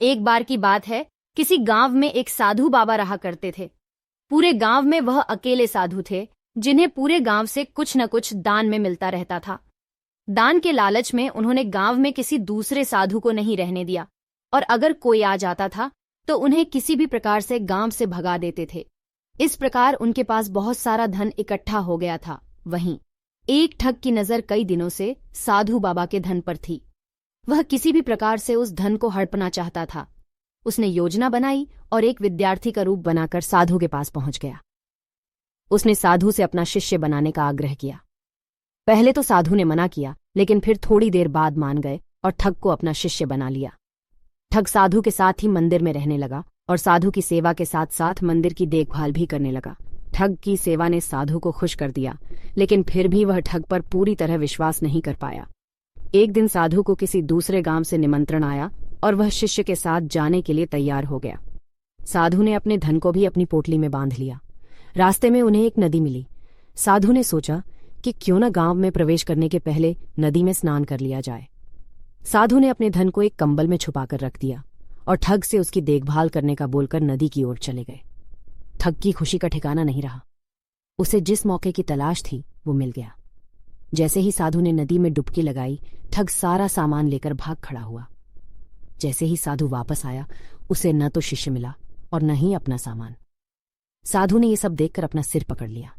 एक बार की बात है, किसी गांव में एक साधु बाबा रहा करते थे। पूरे गांव में वह अकेले साधु थे जिन्हें पूरे गांव से कुछ न कुछ दान में मिलता रहता था। दान के लालच में उन्होंने गांव में किसी दूसरे साधु को नहीं रहने दिया, और अगर कोई आ जाता था तो उन्हें किसी भी प्रकार से गांव से भगा देते थे। इस प्रकार उनके पास बहुत सारा धन इकट्ठा हो गया था। वहीं एक ठग की नजर कई दिनों से साधु बाबा के धन पर थी। वह किसी भी प्रकार से उस धन को हड़पना चाहता था। उसने योजना बनाई और एक विद्यार्थी का रूप बनाकर साधु के पास पहुंच गया। उसने साधु से अपना शिष्य बनाने का आग्रह किया। पहले तो साधु ने मना किया, लेकिन फिर थोड़ी देर बाद मान गए और ठग को अपना शिष्य बना लिया। ठग साधु के साथ ही मंदिर में रहने लगा और साधु की सेवा के साथ साथ मंदिर की देखभाल भी करने लगा। ठग की सेवा ने साधु को खुश कर दिया, लेकिन फिर भी वह ठग पर पूरी तरह विश्वास नहीं कर पाया। एक दिन साधु को किसी दूसरे गांव से निमंत्रण आया और वह शिष्य के साथ जाने के लिए तैयार हो गया। साधु ने अपने धन को भी अपनी पोटली में बांध लिया। रास्ते में उन्हें एक नदी मिली। साधु ने सोचा कि क्यों न गांव में प्रवेश करने के पहले नदी में स्नान कर लिया जाए। साधु ने अपने धन को एक कंबल में छुपाकर रख दिया और ठग से उसकी देखभाल करने का बोलकर नदी की ओर चले गए। ठग की खुशी का ठिकाना नहीं रहा। उसे जिस मौके की तलाश थी वो मिल गया। जैसे ही साधु ने नदी में डुबकी लगाई, ठग सारा सामान लेकर भाग खड़ा हुआ। जैसे ही साधु वापस आया, उसे न तो शिष्य मिला और न ही अपना सामान। साधु ने ये सब देखकर अपना सिर पकड़ लिया।